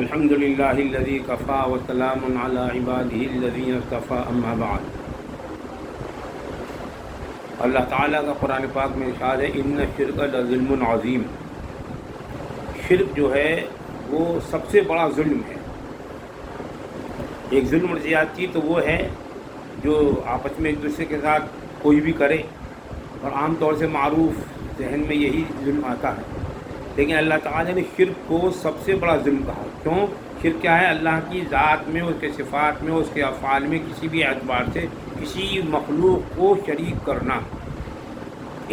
الحمد للہ الذی کفا وسلام علی عبادہ الذین اصطفی اما بعد۔ اللہ تعالیٰ کا قرآن پاک میں ارشاد ہے ان الشرک لظلم عظیم۔ شرک جو ہے وہ سب سے بڑا ظلم ہے۔ ایک ظلم اور زیادتی تو وہ ہے جو آپس میں ایک دوسرے کے ساتھ کوئی بھی کرے، اور عام طور سے معروف ذہن میں یہی ظلم آتا ہے، لیکن اللہ تعالیٰ نے شرک کو سب سے بڑا ظلم کہا۔ کیوں؟ شرک کیا ہے؟ اللہ کی ذات میں، اس کے صفات میں، اس کے افعال میں کسی بھی اعتبار سے کسی مخلوق کو شریک کرنا۔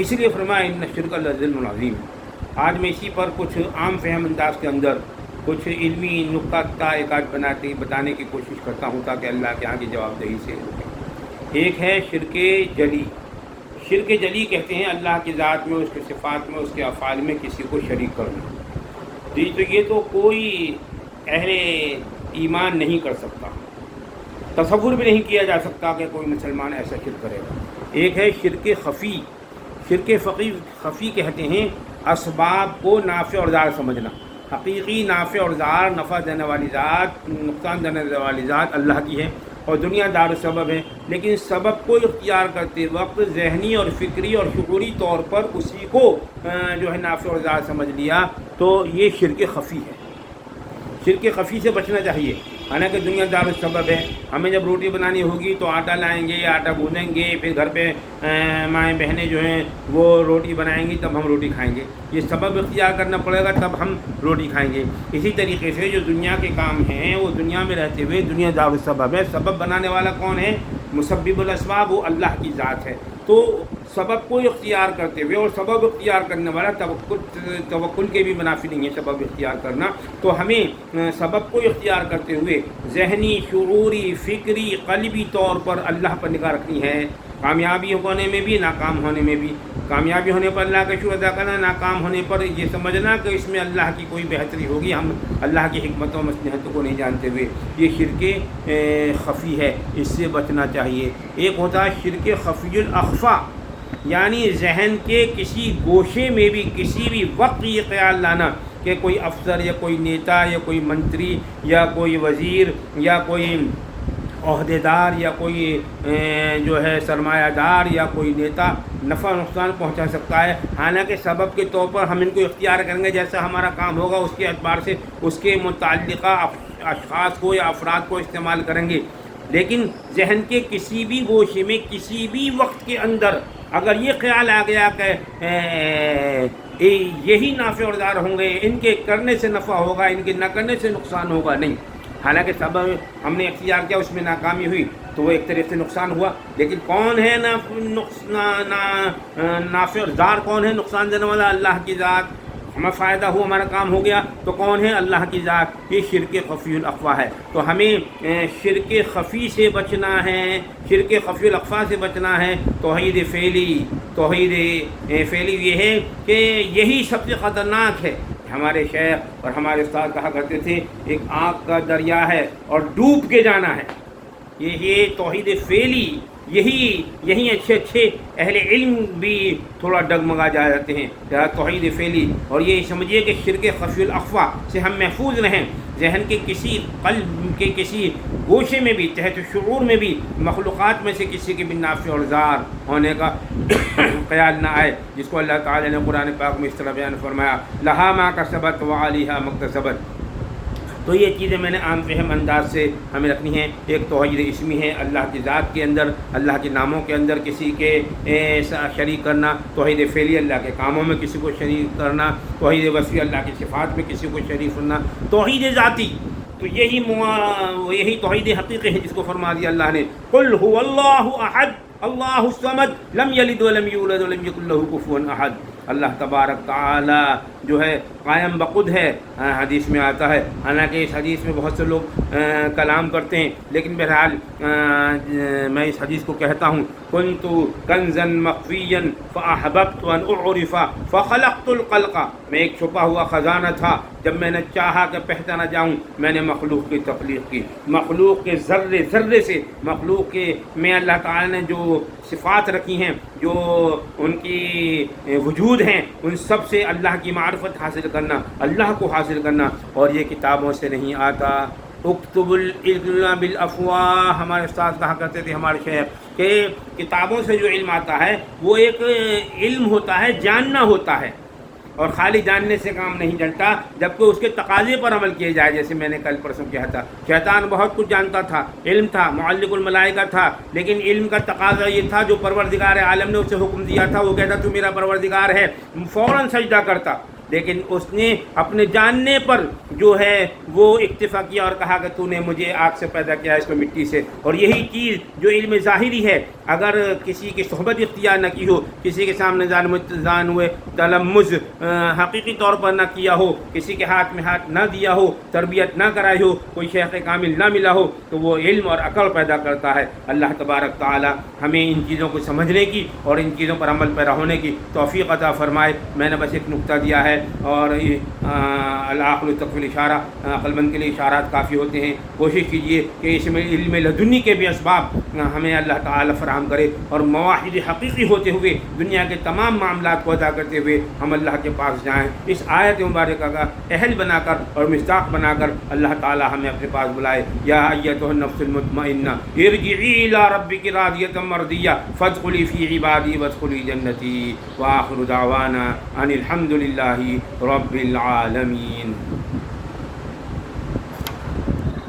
اس لیے فرمایا ان الشرک لظلم عظیم۔ آج میں اسی پر کچھ عام فہم انداز کے اندر کچھ علمی نقطہ ایک آدھ بتانے کی کوشش کرتا ہوں تاکہ اللہ کے آگے جواب دہی سے روکیں۔ ایک ہے شرک جلی۔ شرک جلی کہتے ہیں اللہ کی ذات میں، اس کے صفات میں، اس کے افعال میں کسی کو شریک کرنا۔ جی، تو یہ تو کوئی اہل ایمان نہیں کر سکتا، تصور بھی نہیں کیا جا سکتا کہ کوئی مسلمان ایسا شرک کرے گا۔ ایک ہے شرک خفی۔ شرک خفی کہتے ہیں اسباب کو نافع اور ضار سمجھنا۔ حقیقی نافع اور ضار، نفع دینے والی ذات، نقصان دینے والی ذات اللہ کی ہے اور دنیا دار سبب ہے، لیکن سبب کو اختیار کرتے وقت ذہنی اور فکری اور شعوری طور پر اسی کو جو ہے نافع اور ضار سمجھ لیا، تو یہ شرک خفی ہے۔ شرک خفی سے بچنا چاہیے۔ حالانکہ دنیا دار سبب ہے، ہمیں جب روٹی بنانی ہوگی تو آٹا لائیں گے، آٹا گوندیں گے، پھر گھر پہ مائیں بہنیں جو ہیں وہ روٹی بنائیں گی، تب ہم روٹی کھائیں گے۔ یہ سبب اختیار کرنا پڑے گا تب ہم روٹی کھائیں گے۔ اسی طریقے سے جو دنیا کے کام ہیں وہ دنیا میں رہتے ہوئے دنیا دار سبب ہے۔ سبب بنانے والا کون ہے؟ مسبب الاسباب، وہ اللہ کی ذات ہے۔ تو سبب کو اختیار کرتے ہوئے، اور سبب اختیار کرنے والا توکل کے بھی منافی نہیں ہے سبب اختیار کرنا، تو ہمیں سبب کو اختیار کرتے ہوئے ذہنی، شعوری، فکری، قلبی طور پر اللہ پر نگاہ رکھنی ہے، کامیابی ہونے میں بھی، ناکام ہونے میں بھی۔ کامیابی ہونے پر اللہ کا شکر ادا کرنا، ناکام ہونے پر یہ سمجھنا کہ اس میں اللہ کی کوئی بہتری ہوگی، ہم اللہ کی حکمت و مصلحت کو نہیں جانتے ہوئے۔ یہ شرک خفی ہے، اس سے بچنا چاہیے۔ ایک ہوتا ہے شرک خفی الاخفا، یعنی ذہن کے کسی گوشے میں بھی کسی بھی وقت یہ خیال لانا کہ کوئی افسر یا کوئی نیتا یا کوئی منتری یا کوئی وزیر یا کوئی عہدیدار یا کوئی جو ہے سرمایہ دار یا کوئی نیتا نفع نقصان پہنچا سکتا ہے، حالانکہ سبب کے طور پر ہم ان کو اختیار کریں گے، جیسا ہمارا کام ہوگا اس کے اعتبار سے اس کے متعلقہ اشخاص کو یا افراد کو استعمال کریں گے۔ لیکن ذہن کے کسی بھی گوشے میں کسی بھی وقت کے اندر اگر یہ خیال آ گیا کہ یہی نافع اور ضار ہوں گے، ان کے کرنے سے نفع ہوگا، ان کے نہ کرنے سے نقصان ہوگا، نہیں، حالانکہ سبب ہم نے اختیار کیا، اس میں ناکامی ہوئی تو وہ ایک طرح سے نقصان ہوا، لیکن کون ہے نافع اور ضار؟ کون ہے نقصان دینے والا؟ اللہ کی ذات۔ ہمیں فائدہ ہوا، ہمارا کام ہو گیا، تو کون ہے؟ اللہ کی ذات۔ یہ شرک خفی الاخفا ہے۔ تو ہمیں شرک خفی سے بچنا ہے، شرک خفی الاخفا سے بچنا ہے۔ توحید فعلی یہ ہے کہ یہی سب سے خطرناک ہے۔ ہمارے شیخ اور ہمارے استاد کہا کرتے تھے ایک آگ کا دریا ہے اور ڈوب کے جانا ہے۔ یہ توحید فعلی، یہی اچھے اہل علم بھی تھوڑا ڈگمگا جا جاتے ہیں، توحید فعلی۔ اور یہ سمجھیے کہ شرک خفی الاخفا سے ہم محفوظ رہیں، ذہن کے کسی قلب کے کسی گوشے میں بھی، تحت شعور میں بھی مخلوقات میں سے کسی کے بھی نافع اور ضار ہونے کا خیال نہ آئے، جس کو اللہ تعالی نے قرآن پاک میں اس طرح بیان فرمایا لہا ما کسبت وعلیہا ما اکتسبت۔ تو یہ چیزیں میں نے عام فہم انداز سے ہمیں رکھنی ہیں۔ ایک توحید اسمی ہے، اللہ کی ذات کے اندر، اللہ کے ناموں کے اندر کسی کے شریک کرنا۔ توحید فعلی، اللہ کے کاموں میں کسی کو شریک کرنا۔ توحید وصفی، اللہ کی صفات میں کسی کو شریک کرنا۔ توحید ذاتی، تو یہی توحید حقیقی ہے جس کو فرما دیا اللہ نے قل هو اللہ احد اللہ الصمد لم یلد ولم یولد ولم یکن له کفوا احد۔ اللہ تبارک تعالی جو ہے قائم بخود ہے، حدیث میں آتا ہے، حالانکہ اس حدیث میں بہت سے لوگ کلام کرتے ہیں، لیکن بہرحال میں اس حدیث کو کہتا ہوں کنت کنزا مخفیا فاحببت ان اعرف فخلقت الخلق، میں ایک چھپا ہوا خزانہ تھا، جب میں نے چاہا کہ پہچانا جاؤں میں نے مخلوق کی تخلیق کی۔ مخلوق کے ذرے ذرے سے، مخلوق کے میں اللہ تعالی نے جو صفات رکھی ہیں، جو ان کی وجود ہیں، ان سب سے اللہ کی معرفت معرفت حاصل کرنا، اللہ کو حاصل کرنا، اور یہ کتابوں سے نہیں آتا۔ اکتب العلم بالافواہ، ہمارے استاد کہا کرتے تھے ہمارے شیخ کہ کتابوں سے جو علم آتا ہے وہ ایک علم ہوتا ہے، جاننا ہوتا ہے، اور خالی جاننے سے کام نہیں چلتا جبکہ اس کے تقاضے پر عمل کیے جائے۔ جیسے میں نے کل پرسوں کیا تھا، شیطان بہت کچھ جانتا تھا، علم تھا، معلق الملائکہ تھا، لیکن علم کا تقاضا یہ تھا جو پروردگار عالم نے اسے حکم دیا تھا، وہ کہتا تو میرا پروردگار ہے، فوراً سجدہ کرتا، لیکن اس نے اپنے جاننے پر جو ہے وہ اکتفا کیا اور کہا کہ تو نے مجھے آگ سے پیدا کیا، اس کو مٹی سے۔ اور یہی چیز جو علم ظاہری ہے، اگر کسی کی صحبت اختیار نہ کی ہو، کسی کے سامنے جان ہوئے تلمذ حقیقی طور پر نہ کیا ہو، کسی کے ہاتھ میں ہاتھ نہ دیا ہو، تربیت نہ کرائی ہو، کوئی شیخ کامل نہ ملا ہو، تو وہ علم اور عقل پیدا کرتا ہے۔ اللہ تبارک تعالی ہمیں ان چیزوں کو سمجھنے کی اور ان چیزوں پر عمل پیرا ہونے کی توفیق عطا فرمائے۔ میں نے بس ایک نقطہ دیا ہے، اور العقل تکفی الاشارہ، عقل مند کے لیے اشارات کافی ہوتے ہیں۔ کوشش کیجیے کہ اس میں علم لدنی کے بھی اسباب ہمیں اللہ تعالی فراہم کرے، اور مواحد حقیقی ہوتے ہوئے دنیا کے تمام معاملات کو ادا کرتے ہوئے ہم اللہ کے پاس جائیں۔ اس آیت مبارکہ کا اہل بنا کر اور مصداق بنا کر اللہ تعالی ہمیں اپنے پاس بلائے۔ یا ایتھا النفس المطمئنہ ارجعی الی ربک راضیۃ مرضیہ فادخلی فی عبادی وادخلی جنتی، وآخر دعوانا ان الحمد للہ رب العالمین۔